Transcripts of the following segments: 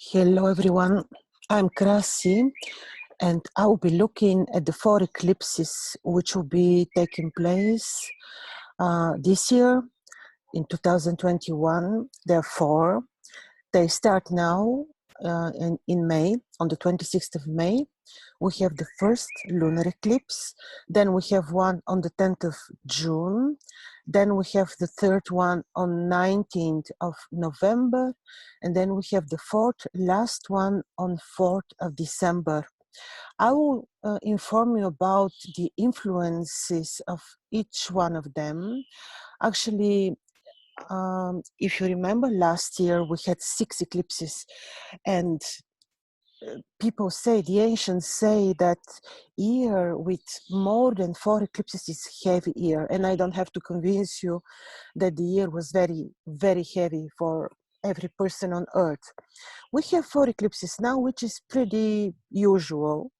Hello everyone, I'm Krasi and I will be looking at the 4 eclipses which will be taking place this year in 2021. There are 4. They start now in May, on the 26th of May. We have the first lunar eclipse, then we have one on the 10th of June, then we have the third one on 19th of November, and then we have the fourth, last one on 4th of December. I will inform you about the influences of each one of them. Actually, if you remember last year, we had 6 eclipses, and people say, the ancients say, that year with more than 4 eclipses is heavy year, and I don't have to convince you that the year was very, very heavy for every person on earth. We have 4 eclipses now, which is pretty usual,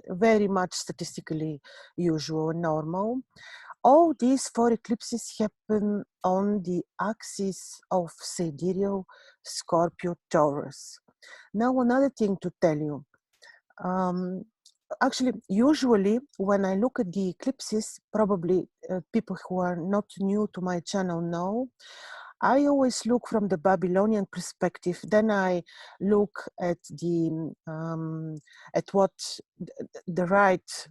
very much statistically usual, normal. All these 4 eclipses happen on the axis of sidereal, Scorpio, Taurus. Now, another thing to tell you. Actually, usually when I look at the eclipses, probably people who are not new to my channel know, I always look from the Babylonian perspective. Then I look at at what the right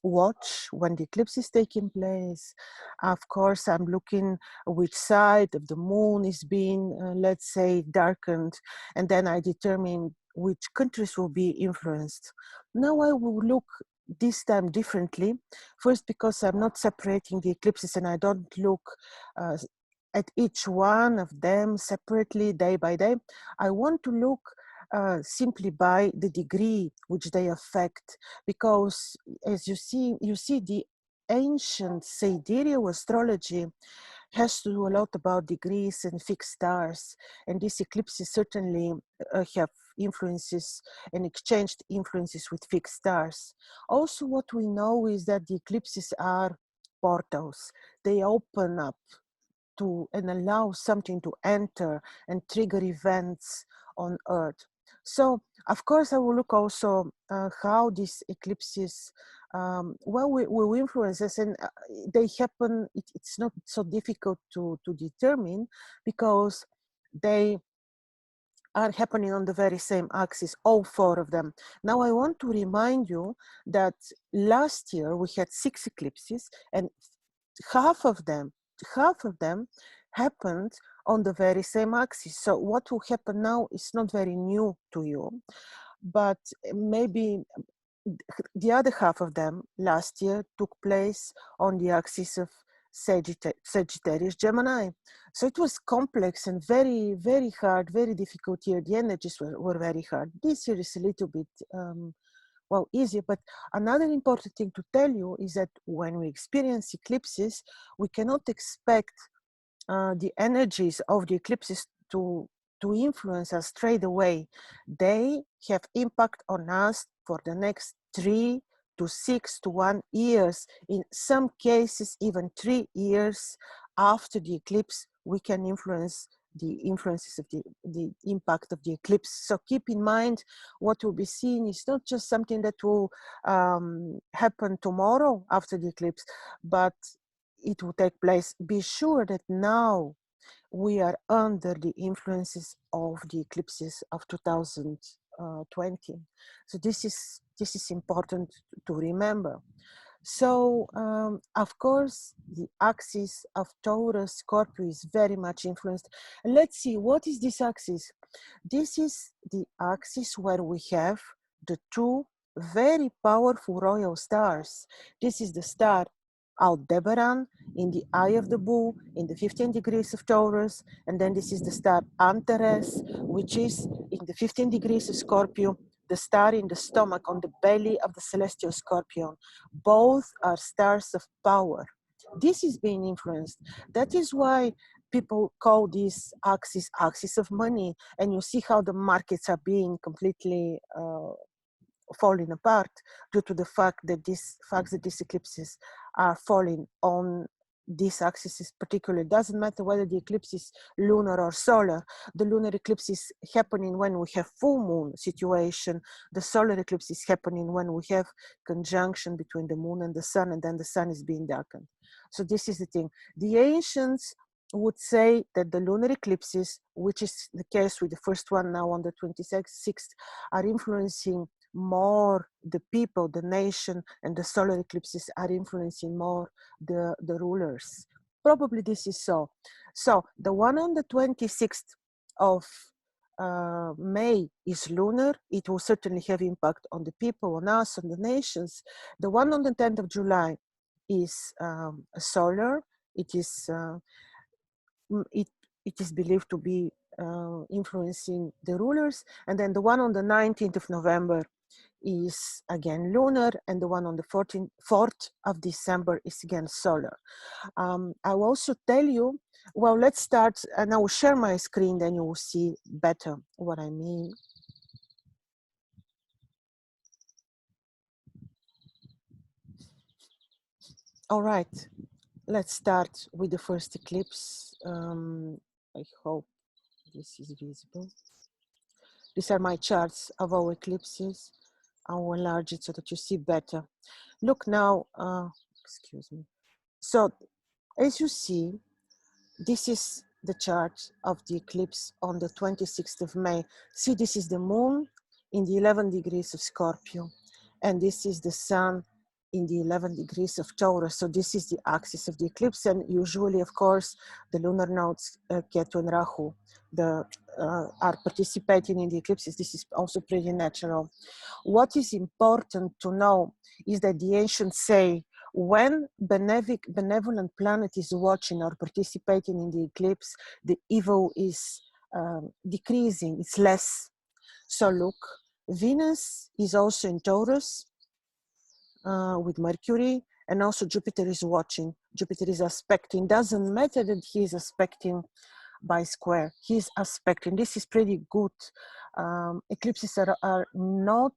watch when the eclipse is taking place. Of course, I'm looking which side of the moon is being, let's say, darkened, and then I determine which countries will be influenced. Now I will look this time differently. First, because I'm not separating the eclipses and I don't look at each one of them separately, day by day. I want to look simply by the degree which they affect, because as you see the ancient sidereal astrology has to do a lot about degrees and fixed stars, and these eclipses certainly have influences and exchanged influences with fixed stars. Also, what we know is that the eclipses are portals. They open up to and allow something to enter and trigger events on Earth. So, of course, I will look also how these eclipses will influence us, and they happen. It's not so difficult to determine, because they are happening on the very same axis, all 4 of them. Now, I want to remind you that last year we had 6 eclipses, and half of them happened on the very same axis. So what will happen now is not very new to you, but maybe the other half of them last year took place on the axis of Sagittarius, Gemini. So it was complex and very, very hard, very difficult year. The energies were very hard. This year is a little bit well, easier. But another important thing to tell you is that when we experience eclipses, we cannot expect the energies of the eclipses to influence us straight away. They have impact on us for the next 3 to 6 to 1 years. In some cases, even 3 years after the eclipse, we can influence the influences of the impact of the eclipse. So keep in mind, what will be seen is not just something that will happen tomorrow after the eclipse, but it will take place. Be sure that now we are under the influences of the eclipses of 2020. So this is important to remember. So, of course, the axis of Taurus Scorpio is very much influenced. And let's see, what is this axis? This is the axis where we have the 2 very powerful royal stars. This is the star Aldebaran in the eye of the bull in the 15 degrees of Taurus, and then this is the star Antares, which is in the 15 degrees of Scorpio, the star in the stomach, on the belly of the celestial scorpion. Both are stars of power. This is being influenced. That is why people call this axis of money, and you see how the markets are being completely falling apart due to the fact that these eclipses are falling on this axis is particular. It doesn't matter whether the eclipse is lunar or solar. The lunar eclipse is happening when we have full moon situation. The solar eclipse is happening when we have conjunction between the moon and the sun, and then the sun is being darkened. So this is the thing. The ancients would say that the lunar eclipses, which is the case with the first one now on the 26th, are influencing more the people, the nation, and the solar eclipses are influencing more the rulers. Probably this is so. So the one on the 26th of May is lunar. It will certainly have impact on the people, on us, on the nations. The one on the 10th of July is solar. It is it is believed to be influencing the rulers. And then the one on the 19th of November is again lunar, and the one on the 4th of December is again solar. I will also tell you, well, let's start, and I will share my screen, then you will see better what I mean. All right, let's start with the first eclipse. I hope this is visible. These are my charts of our eclipses. I will enlarge it so that you see better. Look now, excuse me. So as you see, this is the chart of the eclipse on the 26th of May. See, this is the moon in the 11 degrees of Scorpio, and this is the sun in the 11 degrees of Taurus. So this is the axis of the eclipse, and usually, of course, the lunar nodes, Ketu and Rahu, are participating in the eclipses. This is also pretty natural. What is important to know is that the ancients say when benevolent planet is watching or participating in the eclipse, the evil is decreasing, it's less. So look, Venus is also in Taurus with Mercury, and also Jupiter is watching. Jupiter is aspecting. Doesn't matter that he is aspecting by square, he's aspecting. This is pretty good. Eclipses are not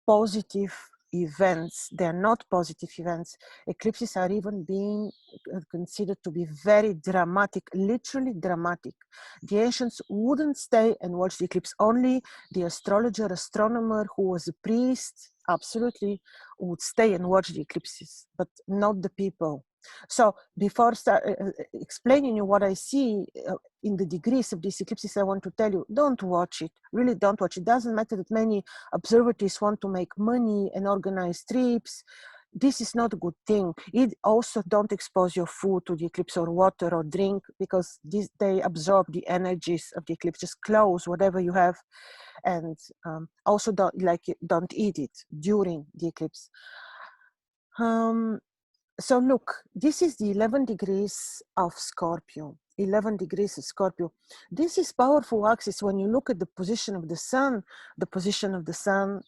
positive events. They are not positive events. Eclipses are even being considered to be very dramatic, literally dramatic. The ancients wouldn't stay and watch the eclipse. Only the astrologer, astronomer who was a priest, absolutely, would stay and watch the eclipses, but not the people. So before explaining you what I see in the degrees of these eclipses, I want to tell you, don't watch it. Really don't watch it. It doesn't matter that many observatories want to make money and organize trips. This is not a good thing. It also don't expose your food to the eclipse or water or drink, because they absorb the energies of the eclipse. Just close whatever you have, and also don't eat it during the eclipse. So look, this is the 11 degrees of Scorpio. 11 degrees of Scorpio. This is powerful axis. When you look at the position of the sun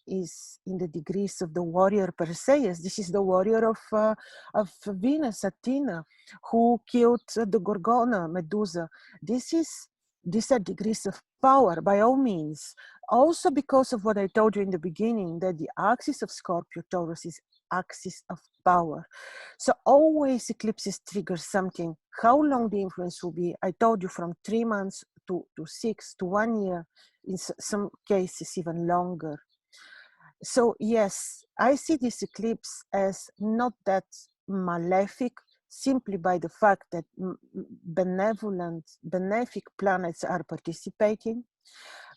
is in the degrees of the warrior Perseus. This is the warrior of Venus, Athena, who killed the Gorgona, Medusa. These are degrees of power, by all means. Also because of what I told you in the beginning, that the axis of Scorpio Taurus is axis of power. So always eclipses trigger something. How long the influence will be, I told you, from 3 months to 6 to 1 year, in some cases even longer. So yes, I see this eclipse as not that malefic, simply by the fact that benefic planets are participating.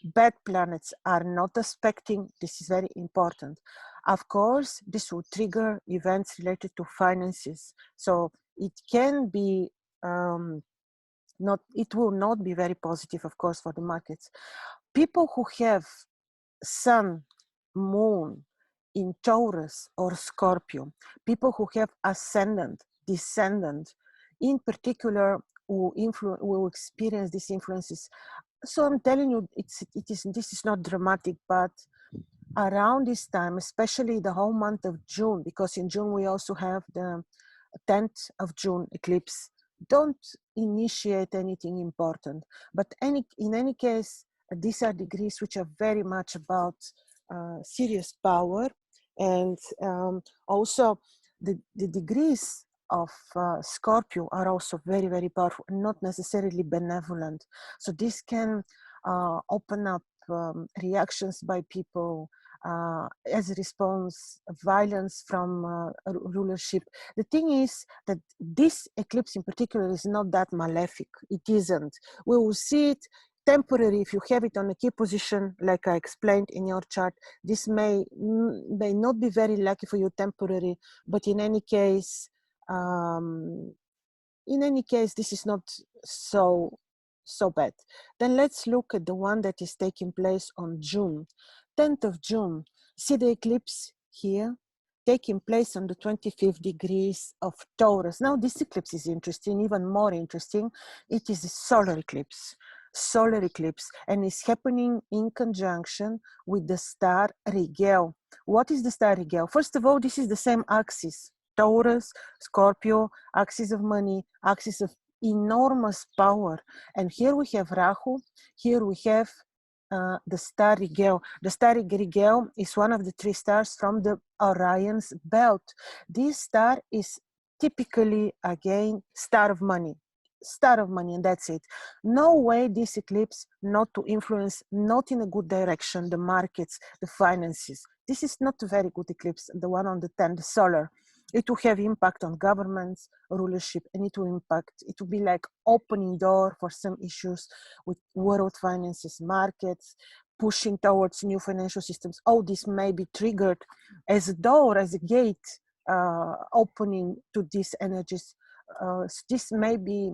Bad planets are not aspecting. This is very important. Of course, this will trigger events related to finances. So it can be it will not be very positive, of course, for the markets. People who have sun, moon in Taurus or Scorpio, people who have ascendant, descendant, in particular, will experience these influences. So I'm telling you, this is not dramatic, but around this time, especially the whole month of June, because in June we also have the 10th of June eclipse. Don't initiate anything important, but in any case, these are degrees which are very much about serious power, and also the degrees of Scorpio are also very, very powerful, not necessarily benevolent. So this can open up reactions by people as a response, violence from rulership. The thing is that this eclipse in particular is not that malefic. It isn't. We will see it temporary if you have it on a key position, like I explained in your chart. This may not be very lucky for you temporary, but in any case, this is not so bad. Then let's look at the one that is taking place on June, 10th of June. See the eclipse here, taking place on the 25th degrees of Taurus. Now this eclipse is interesting, even more interesting. It is a solar eclipse, and it's happening in conjunction with the star Rigel. What is the star Rigel? First of all, this is the same axis, Taurus, Scorpio, axis of money, axis of enormous power. And here we have Rahu, here we have the star Rigel. The star Rigel is one of the 3 stars from the Orion's belt. This star is typically, again, star of money, and that's it. No way this eclipse not to influence, not in a good direction, the markets, the finances. This is not a very good eclipse, the one on the 10th, the solar. It will have impact on governments, rulership, and it will be like opening door for some issues with world finances, markets, pushing towards new financial systems. All this may be triggered as a door, as a gate, opening to these energies. This may be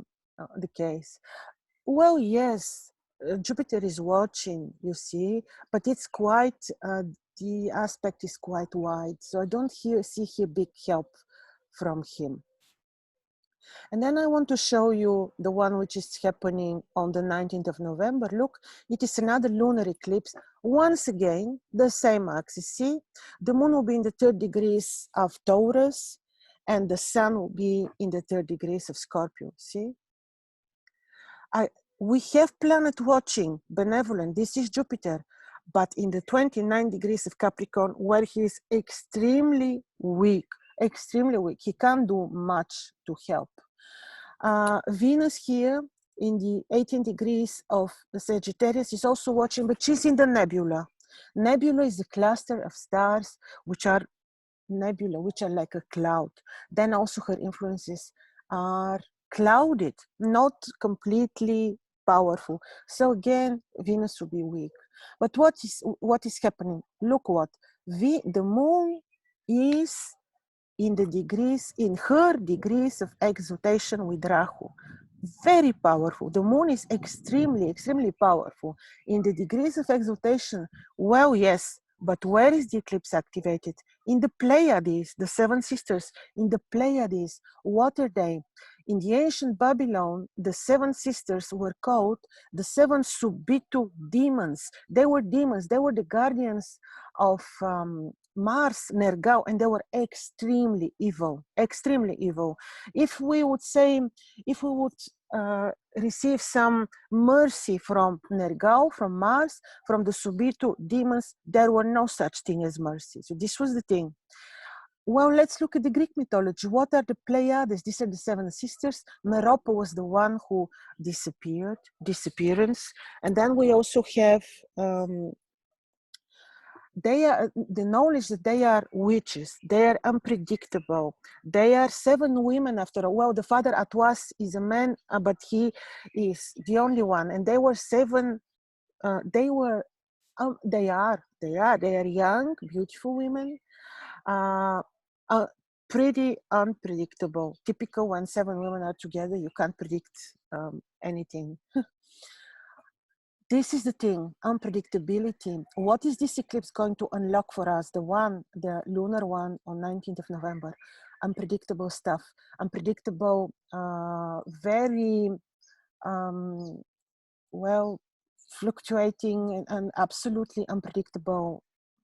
the case. Well, yes, Jupiter is watching, you see, but it's quite, the aspect is quite wide. So I don't see here big help from him. And then I want to show you the one which is happening on the 19th of November. Look, it is another lunar eclipse. Once again, the same axis. See, the moon will be in the 3rd degrees of Taurus and the sun will be in the 3rd degrees of Scorpio. See? We have planet watching, benevolent, this is Jupiter, but in the 29 degrees of Capricorn, where he is extremely weak, he can't do much to help. Venus here in the 18 degrees of Sagittarius is also watching, but she's in the nebula. Nebula is a cluster of stars which are like a cloud. Then also her influences are clouded, not completely powerful. So again, Venus will be weak. But what is happening? Look what the moon is in her degrees of exaltation with Rahu. Very powerful. The moon is extremely, extremely powerful. In the degrees of exaltation, well, yes, but where is the eclipse activated? In the Pleiades, the 7 sisters, in the Pleiades. What are they? In the ancient Babylon, the 7 sisters were called the 7 Subitu demons. They were demons, they were the guardians of Mars, Nergal, and they were extremely evil, extremely evil. If we would receive some mercy from Nergal, from Mars, from the Subitu demons, there were no such thing as mercy. So this was the thing. Well, let's look at the Greek mythology. What are the Pleiades? These are the 7 sisters. Merope was the one who disappearance. And then we also have the knowledge that they are witches. They are unpredictable. They are 7 women after all. Well, the father Atwas is a man, but he is the only one. And they were 7. They are young, beautiful women. Pretty unpredictable. Typical when 7 women are together, you can't predict anything. This is the thing, unpredictability. What is this eclipse going to unlock for us? The lunar one on 19th of November. Unpredictable stuff, unpredictable, very, well, fluctuating and absolutely unpredictable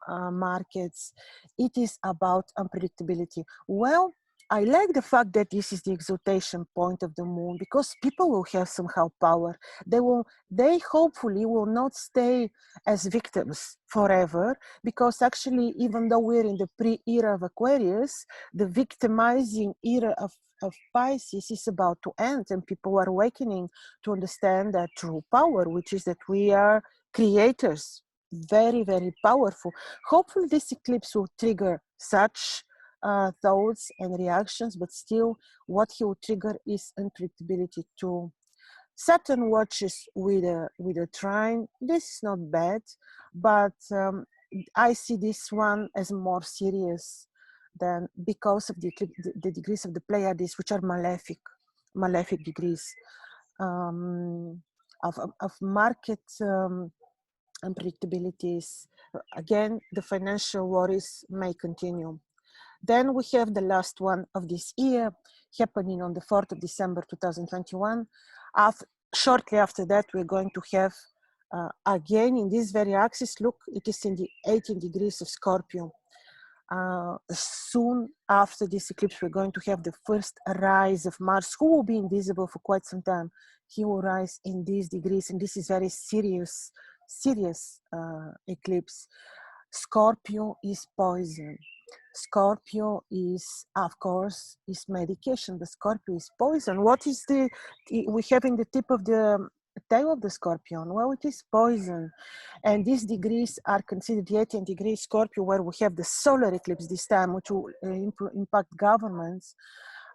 markets. It is about unpredictability. Well, I like the fact that this is the exaltation point of the moon, because people will have somehow power. They hopefully will not stay as victims forever, because actually, even though we're in the pre-era of Aquarius, the victimizing era of of Pisces is about to end, and people are awakening to understand their true power, which is that we are creators, very, very powerful. Hopefully this eclipse will trigger such thoughts and reactions, but still what he will trigger is unpredictability too. Saturn watches with a trine. This is not bad, but I see this one as more serious than, because of the degrees of the Pleiades, which are malefic degrees of market unpredictabilities. Again, the financial worries may continue. Then we have the last one of this year, happening on the 4th of December 2021. Shortly after that, we're going to have, again, in this very axis, look, it is in the 18 degrees of Scorpio. Soon after this eclipse, we're going to have the first rise of Mars, who will be invisible for quite some time. He will rise in these degrees, and this is very serious eclipse. Scorpio is poison. Scorpio is, of course, is medication, but Scorpio is poison. What is we have in the tip of the tail of the Scorpion? Well, it is poison. And these degrees are considered the 18 degree Scorpio, where we have the solar eclipse this time, which will impact governments.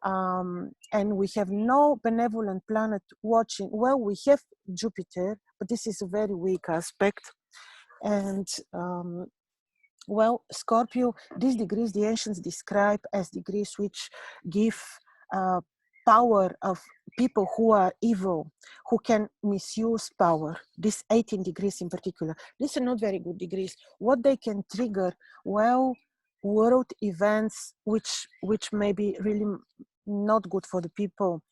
And we have no benevolent planet watching. Well, we have Jupiter, but this is a very weak aspect. And well, Scorpio, these degrees the ancients describe as degrees which give power of people who are evil, who can misuse power. These 18 degrees in particular, these are not very good degrees. What they can trigger, well, world events which may be really not good for the people.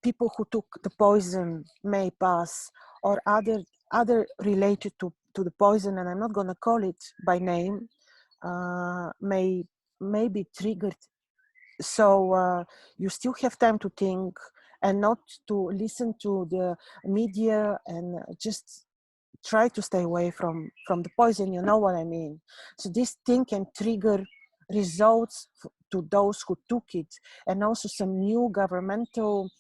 People who took the poison may pass, or other related to the poison, and I'm not going to call it by name, may be triggered. So you still have time to think and not to listen to the media, and just try to stay away from the poison. You know what I mean? So this thing can trigger results to those who took it, and also some new governmental,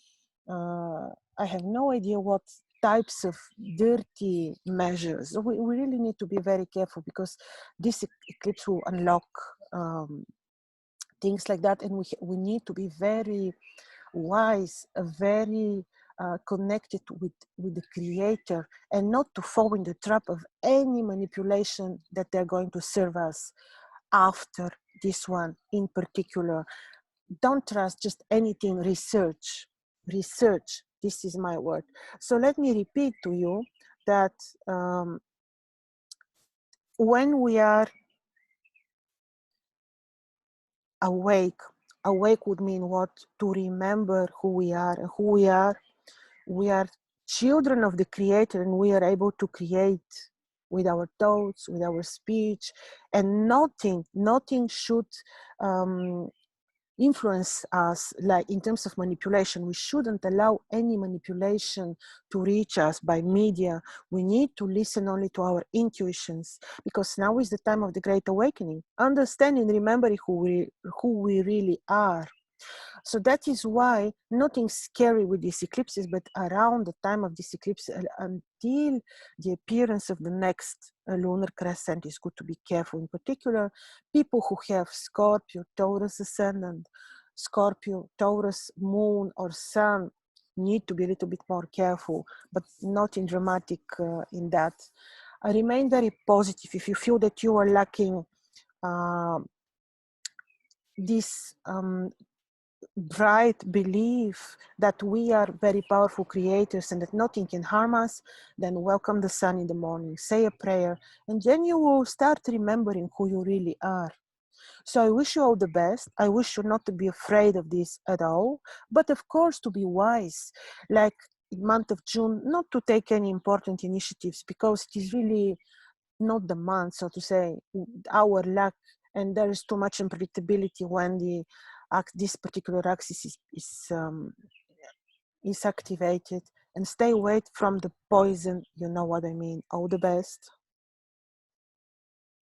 I have no idea what types of dirty measures. We really need to be very careful, because this eclipse will unlock things like that, and we need to be very wise, very connected with the creator, and not to fall in the trap of any manipulation that they're going to serve us after this one in particular. Don't trust just anything. Research, this is my word. So let me repeat to you that when we are awake would mean what? To remember who we are, and who we are. We are children of the creator, and we are able to create with our thoughts, with our speech, and nothing should influence us, like in terms of manipulation. We shouldn't allow any manipulation to reach us by media. We need to listen only to our intuitions, because now is the time of the great awakening, understanding, remembering who we really are. So that is why nothing scary with these eclipses, but around the time of this eclipse until the appearance of the next lunar crescent is good to be careful. In particular, people who have Scorpio, Taurus ascendant, Scorpio, Taurus moon or sun need to be a little bit more careful, but not in dramatic in that. Remain very positive. If you feel that you are lacking this bright belief that we are very powerful creators and that nothing can harm us, then welcome the sun in the morning, say a prayer, and then you will start remembering who you really are. So I wish you all the best. I wish you not to be afraid of this at all, but of course to be wise, like in month of June, not to take any important initiatives, because it is really not the month, so to say, our luck, and there is too much unpredictability when this particular axis is activated. And stay away from the poison, you know what I mean. All the best.